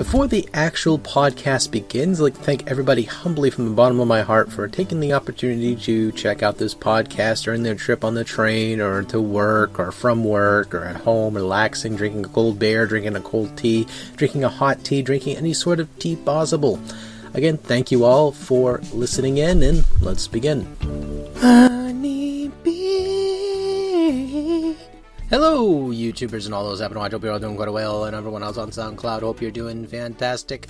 Before the actual podcast begins, I'd like to thank everybody humbly from the bottom of my heart for taking the opportunity to check out this podcast during their trip on the train or to work or from work or at home, relaxing, drinking a cold beer, drinking a cold tea, drinking a hot tea, drinking any sort of tea possible. Again, thank you all for listening in, and let's begin. Hello, YouTubers and all those happen to watch. Hope you're all doing quite well, and everyone else on SoundCloud, hope you're doing fantastic.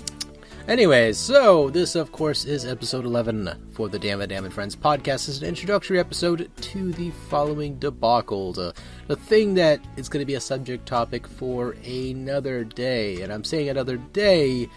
Anyways, so this, of course, is episode 11 for the DanVanDam and Friends podcast. This is an introductory episode to the following debacle, the thing that is going to be a subject topic for another day. And I'm saying another day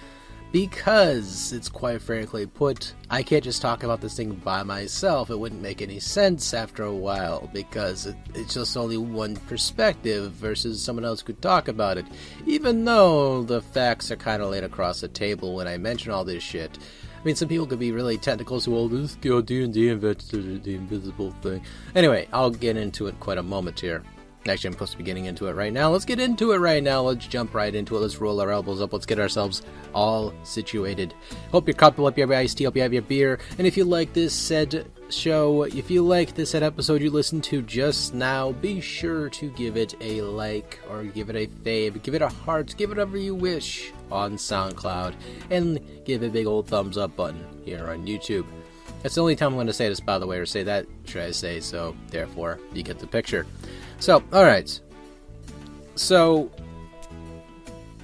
because it's quite frankly put, I can't just talk about this thing by myself. It wouldn't make any sense after a while, because it's just only one perspective versus someone else could talk about it. Even though the facts are kind of laid across the table when I mention all this shit. I mean, some people could be really technical, so, well, this D&D invented the invisible thing. Anyway, I'll get into it quite a moment here. Actually, I'm supposed to be getting into it right now. Let's get into it right now. Let's jump right into it. Let's roll our elbows up. Let's get ourselves all situated. Hope you're comfortable. Hope you have your iced tea. Hope you have your beer. And if you like this said show, if you like this said episode you listened to just now, be sure to give it a like or give it a fave. Give it a heart. Give it whatever you wish on SoundCloud. And give a big old thumbs up button here on YouTube. That's the only time I'm going to say this, by the way, or say that, should I say, so therefore you get the picture. So, alright. So,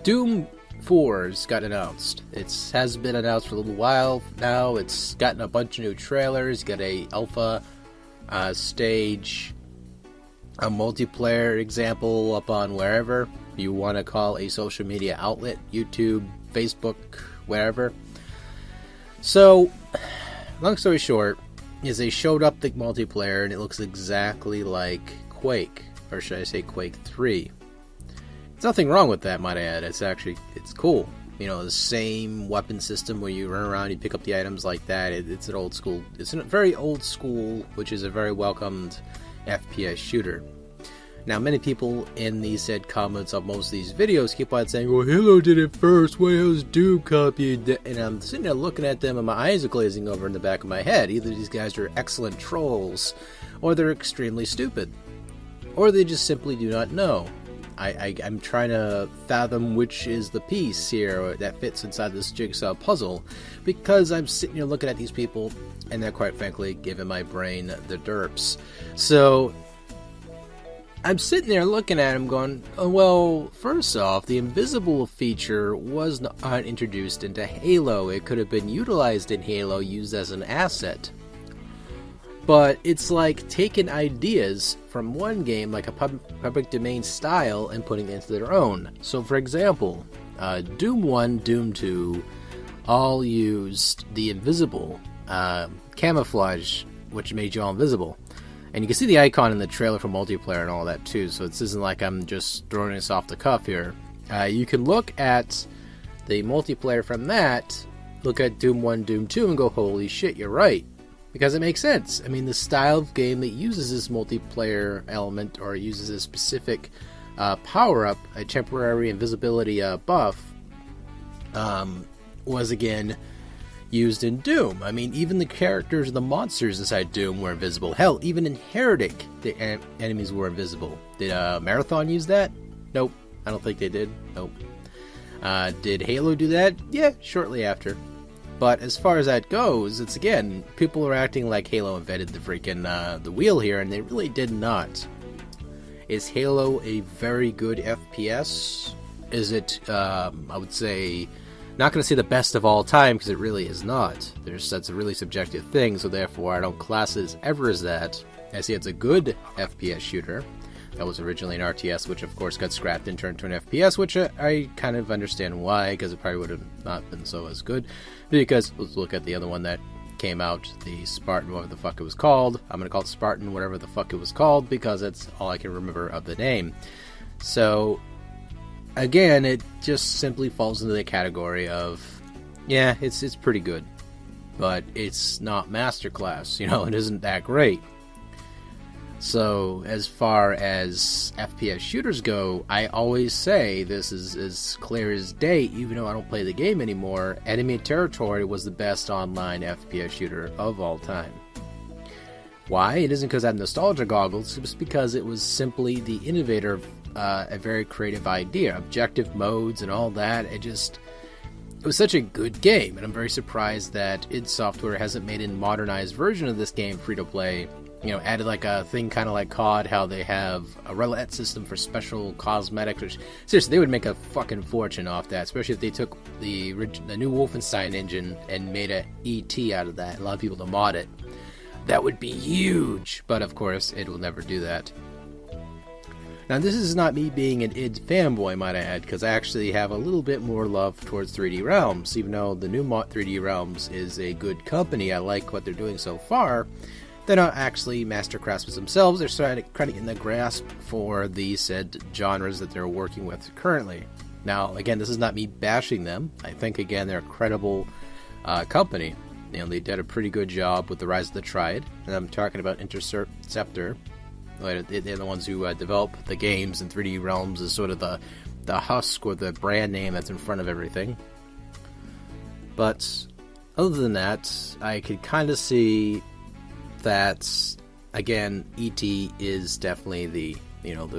Doom 4's got announced. It has been announced for a little while now. It's gotten a bunch of new trailers. Got a alpha stage, a multiplayer example up on wherever you want to call a social media outlet. YouTube, Facebook, wherever. So, long story short, is they showed up the multiplayer and it looks exactly like Quake, or should I say Quake 3. There's nothing wrong with that, might I add. It's cool. You know, the same weapon system where you run around, you pick up the items like that. It's an old school, it's a very old school, which is a very welcomed FPS shooter. Now, many people in the said comments of most of these videos keep on saying, well, Halo did it first, why else Doom copied that? And I'm sitting there looking at them and my eyes are glazing over in the back of my head. Either these guys are excellent trolls, or they're extremely stupid. Or they just simply do not know. I'm trying to fathom which is the piece here that fits inside this jigsaw puzzle, because I'm sitting here looking at these people, and they're quite frankly giving my brain the derps. So, I'm sitting there looking at him going, oh, well, first off, the invisible feature was not introduced into Halo. It could have been utilized in Halo, used as an asset. But it's like taking ideas from one game, like a public domain style, and putting it into their own. So, for example, Doom 1, Doom 2 all used the invisible camouflage, which made you all invisible. And you can see the icon in the trailer for multiplayer and all that too, so this isn't like I'm just throwing this off the cuff here. You can look at the multiplayer from that, look at Doom 1, Doom 2, and go, holy shit, you're right. Because it makes sense. I mean, the style of game that uses this multiplayer element, or uses a specific power-up, a temporary invisibility buff, was again used in Doom. I mean, even the characters and the monsters inside Doom were invisible. Hell, even in Heretic, the enemies were invisible. Did Marathon use that? Nope. I don't think they did. Nope. Did Halo do that? Yeah, shortly after. But as far as that goes, it's again, people are acting like Halo invented the freaking the wheel here, and they really did not. Is Halo a very good FPS? Is it, I would say, not going to say the best of all time, because it really is not. That's a really subjective thing, so therefore I don't class it ever as that. I see it's a good FPS shooter. That was originally an RTS, which of course got scrapped and turned to an FPS, which I kind of understand why, because it probably would have not been so as good. Because, let's look at the other one that came out, the Spartan, whatever the fuck it was called. I'm going to call it Spartan, whatever the fuck it was called, because that's all I can remember of the name. So, again, it just simply falls into the category of, yeah, it's pretty good, but it's not masterclass, you know, it isn't that great. So, as far as FPS shooters go, I always say, this is as clear as day, even though I don't play the game anymore, Enemy Territory was the best online FPS shooter of all time. Why? It isn't because I have nostalgia goggles, it's because it was simply the innovator of a very creative idea. Objective modes and all that, it was such a good game, and I'm very surprised that id Software hasn't made a modernized version of this game free-to-play. Added like a thing kind of like COD, how they have a roulette system for special cosmetics, which, seriously, they would make a fucking fortune off that, especially if they took the new Wolfenstein engine and made a ET out of that, a lot of people to mod it. That would be huge, but of course, it will never do that. Now, this is not me being an id fanboy, might I add, because I actually have a little bit more love towards 3D Realms, even though the new 3D Realms is a good company. I like what they're doing so far. They're not actually master craftsmen themselves. They're starting to get in the grasp for the said genres that they're working with currently. Now, again, this is not me bashing them. I think, again, they're a credible company. They did a pretty good job with the Rise of the Triad. And I'm talking about Interceptor. They're the ones who develop the games, and 3D Realms is sort of the husk or the brand name that's in front of everything. But other than that, I could kind of see that, again, ET is definitely the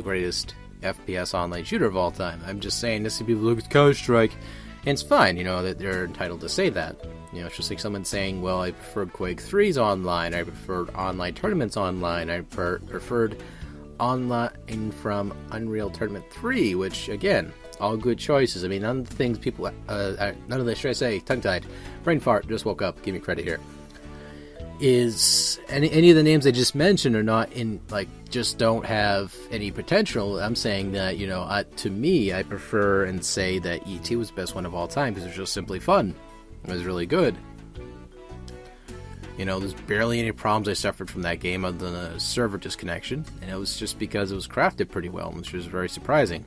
greatest FPS online shooter of all time. I'm just saying, this, people look at Counter-Strike, and it's fine, that they're entitled to say that. It's just like someone saying, well, I preferred Quake 3's online, I preferred online tournaments online, I preferred online from Unreal Tournament 3, which, again, all good choices. I mean, none of the things people, none of the, should I say, tongue-tied, brain fart, just woke up, give me credit here, is any of the names I just mentioned are not in, just don't have any potential. I'm saying that, to me, I prefer and say that ET was the best one of all time because it was just simply fun. It was really good. There's barely any problems I suffered from that game other than a server disconnection, and it was just because it was crafted pretty well, which was very surprising,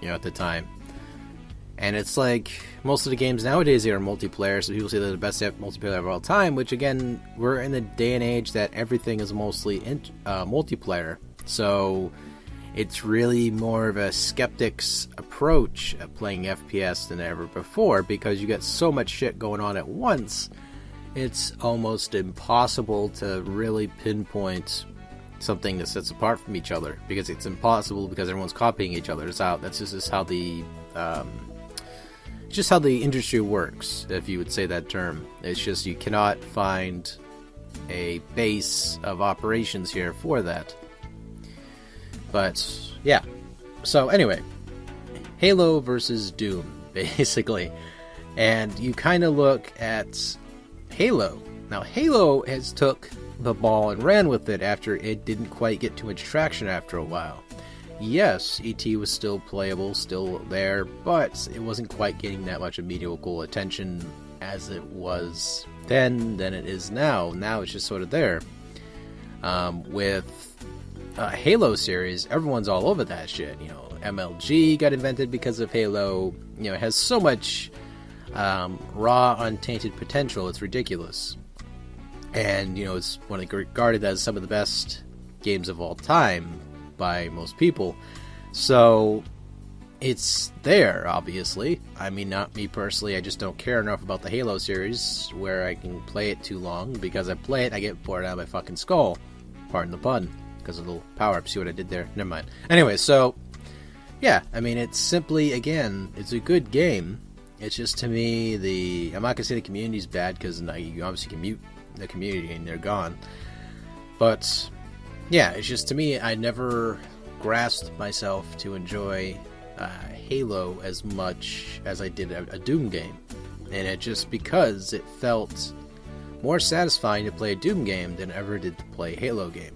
at the time. And it's like, most of the games nowadays are multiplayer, so people say they're the best multiplayer of all time, which, again, we're in the day and age that everything is mostly multiplayer. So it's really more of a skeptic's approach at playing FPS than ever before, because you get so much shit going on at once, it's almost impossible to really pinpoint something that sets apart from each other, because it's impossible because everyone's copying each other. That's just how the just how the industry works, if you would say that term. It's just you cannot find a base of operations here for that. But yeah, so anyway, Halo versus Doom, basically. And you kind of look at Halo. Now, Halo has took the ball and ran with it after it didn't quite get too much traction after a while. Yes, ET was still playable, still there, but it wasn't quite getting that much mediocre attention as it was then than it is now. Now it's just sort of there. With Halo series, everyone's all over that shit. MLG got invented because of Halo. It has so much raw, untainted potential, it's ridiculous. And, it's regarded as some of the best games of all time by most people. So it's there, obviously. I mean, not me personally, I just don't care enough about the Halo series where I can play it too long, because I play it, I get bored out of my fucking skull. Pardon the pun, because of the little power-up. See what I did there? Never mind. Anyway, so yeah, I mean, it's simply, again, it's a good game. It's just, to me, I'm not gonna say the community's bad, because you obviously can mute the community and they're gone. But yeah, it's just, to me, I never grasped myself to enjoy Halo as much as I did a Doom game. And it just because it felt more satisfying to play a Doom game than ever did to play a Halo game.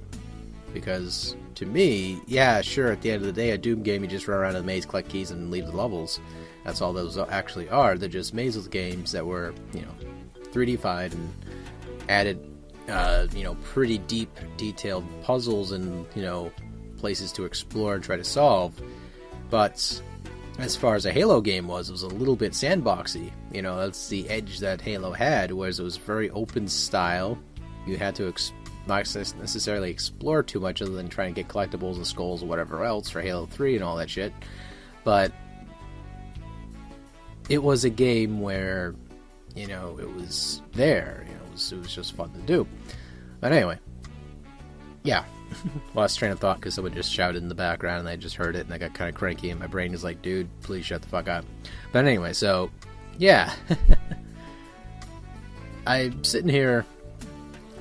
Because, to me, yeah, sure, at the end of the day, a Doom game, you just run around in the maze, collect keys, and leave the levels. That's all those actually are. They're just mazes games that were, 3D-fied and added pretty deep, detailed puzzles and, places to explore and try to solve. But as far as a Halo game was, it was a little bit sandboxy. That's the edge that Halo had, whereas it was very open style. You had to not necessarily explore too much other than trying to get collectibles and skulls or whatever else for Halo 3 and all that shit. But it was a game where, you know, it was there. You know, it was just fun to do. But anyway, yeah. Lost train of thought because someone just shouted in the background and I just heard it and I got kind of cranky and my brain is like, dude, please shut the fuck up. But anyway, so, yeah. I'm sitting here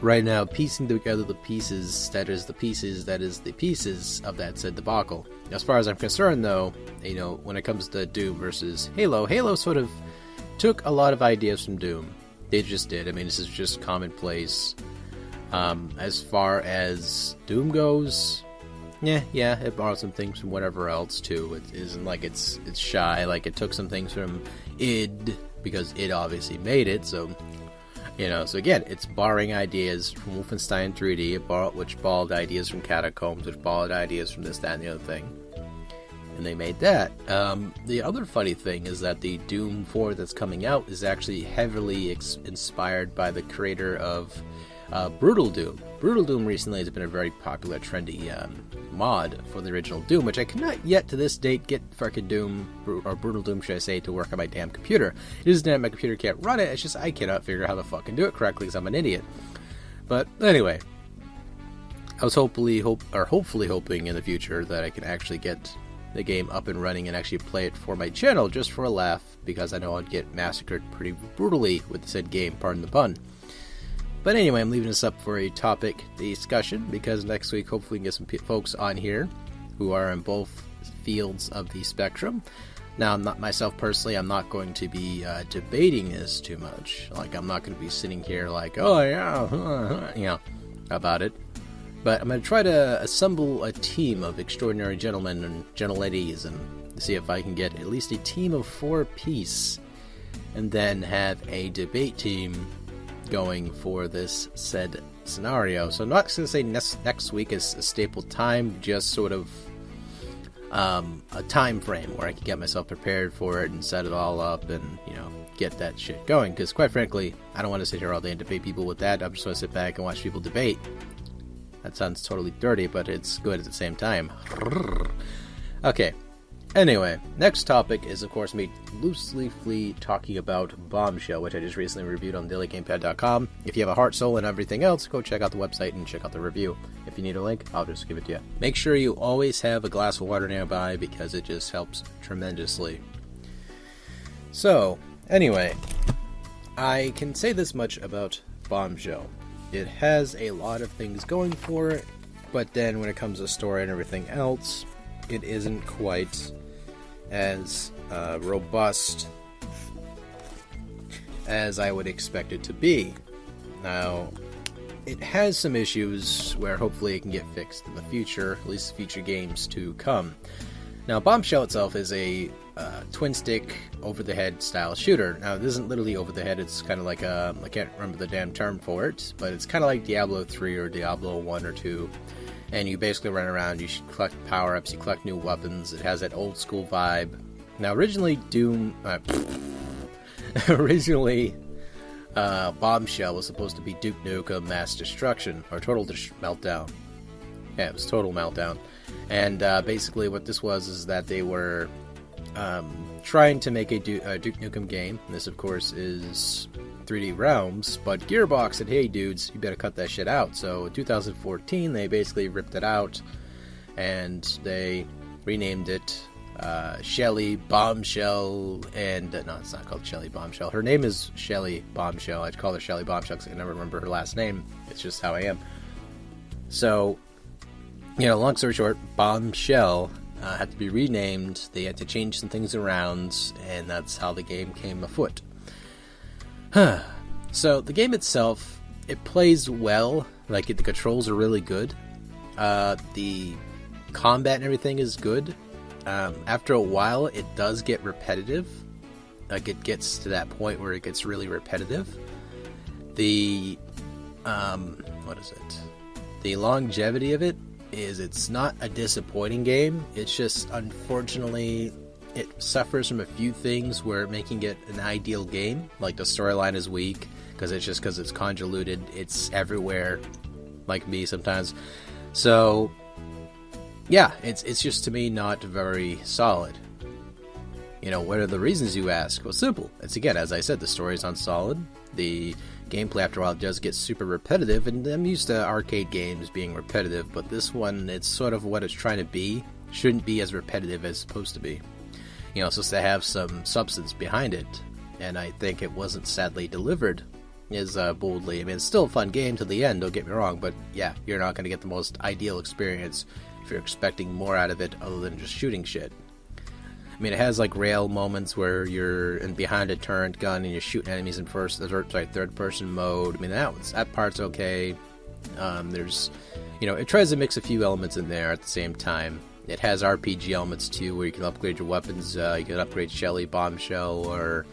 right now piecing together the pieces that is the pieces of that said debacle. As far as I'm concerned, though, you know, when it comes to Doom versus Halo sort of took a lot of ideas from Doom. They just did. I mean, this is just commonplace. As far as Doom goes, yeah, it borrowed some things from whatever else too. It isn't like it's shy. Like, it took some things from id because id obviously made it. So, you know, so again, it's borrowing ideas from Wolfenstein 3D, which borrowed ideas from Catacombs, which borrowed ideas from this, that, and the other thing. And they made that. The other funny thing is that the Doom 4 that's coming out is actually heavily inspired by the creator of Brutal Doom. Brutal Doom recently has been a very popular, trendy mod for the original Doom, which I cannot yet to this date get fucking Doom, or Brutal Doom should I say, to work on my damn computer. It isn't that my computer can't run it, it's just I cannot figure out how to fucking do it correctly because I'm an idiot. But anyway, I was hopefully hoping in the future that I can actually get the game up and running and actually play it for my channel just for a laugh, because I know I'd get massacred pretty brutally with the said game, pardon the pun. But anyway, I'm leaving this up for a topic discussion, because next week hopefully we can get some folks on here who are in both fields of the spectrum. Now, I'm not myself personally, I'm not going to be debating this too much. Like, I'm not going to be sitting here like, oh yeah, you know, about it. But I'm going to try to assemble a team of extraordinary gentlemen and gentleladies and see if I can get at least a team of 4 apiece, and then have a debate team going for this said scenario. So I'm not going to say next week is a staple time, just sort of a time frame where I can get myself prepared for it and set it all up and, you know, get that shit going. Because quite frankly, I don't want to sit here all day and debate people with that. I'm just going to sit back and watch people debate. That sounds totally dirty, but it's good at the same time. Okay. Anyway, next topic is, of course, me loosely talking about Bombshell, which I just recently reviewed on dailygamepad.com. If you have a heart, soul, and everything else, go check out the website and check out the review. If you need a link, I'll just give it to you. Make sure you always have a glass of water nearby, because it just helps tremendously. So, anyway, I can say this much about Bombshell. It has a lot of things going for it, but then when it comes to story and everything else, it isn't quite as robust as I would expect it to be. Now, it has some issues where hopefully it can get fixed in the future, at least future games to come. Now, Bombshell itself is a twin-stick, over-the-head style shooter. Now, it isn't literally over-the-head, it's kind of like a, I can't remember the damn term for it, but it's kind of like Diablo 3 or Diablo 1 or 2. And you basically run around, you collect power-ups, you collect new weapons. It has that old-school vibe. Now, originally, Bombshell was supposed to be Duke Nukem Mass Destruction, or Total Meltdown. Yeah, it was Total Meltdown. And basically what this was is that they were trying to make a Duke Nukem game. And this, of course, is 3D Realms, but Gearbox said, hey dudes, you better cut that shit out. So in 2014 they basically ripped it out and they renamed it Shelly Bombshell, and no, it's not called Shelly Bombshell. Her name is Shelly Bombshell. I'd call her Shelly Bombshell because I never remember her last name. It's just how I am. So, you know, long story short, Bombshell had to be renamed. They had to change some things around, and that's how the game came afoot. So the game itself, it plays well. Like, the controls are really good. The combat and everything is good. After a while, it does get repetitive. Like, it gets to that point where it gets really repetitive. The the longevity of it is, it's not a disappointing game. It's just, unfortunately, it suffers from a few things where making it an ideal game. Like, the storyline is weak because it's convoluted. It's everywhere. like me sometimes. So, yeah, it's just to me not very solid. What are the reasons, you ask? Well, simple. It's, again, as I said, the story's not solid. The gameplay after a while does get super repetitive, and I'm used to arcade games being repetitive, but this one, it's sort of what it's trying to be. Shouldn't be as repetitive as it's supposed to be. It's supposed to have some substance behind it, and I think it wasn't sadly delivered as boldly. I mean, it's still a fun game to the end, don't get me wrong, but yeah, you're not going to get the most ideal experience if you're expecting more out of it other than just shooting shit. I mean, it has like rail moments where you're behind a turret gun and you're shooting enemies in third person mode. I mean, that part's okay. There's, it tries to mix a few elements in there at the same time. It has RPG elements too, where you can upgrade your weapons. You can upgrade Shelly, Bombshell, or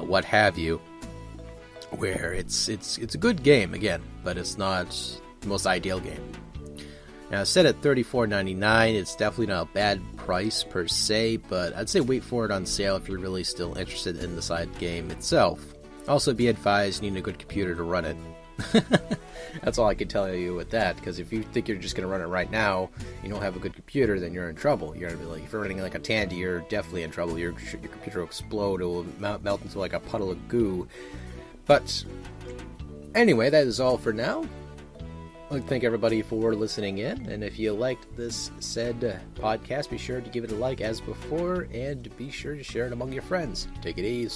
what have you. Where it's a good game again, but it's not the most ideal game. Now, set at $34.99, it's definitely not a bad price per se, but I'd say wait for it on sale if you're really still interested in the side game itself. Also, be advised, you need a good computer to run it. That's all I can tell you with that, because if you think you're just going to run it right now, you don't have a good computer, then you're in trouble. You're gonna be like, if you're running like a Tandy, you're definitely in trouble. Your computer will explode, it will melt into like a puddle of goo. But anyway, that is all for now. I'd like to thank everybody for listening in, and if you liked this said podcast, be sure to give it a like as before, and be sure to share it among your friends. Take it easy.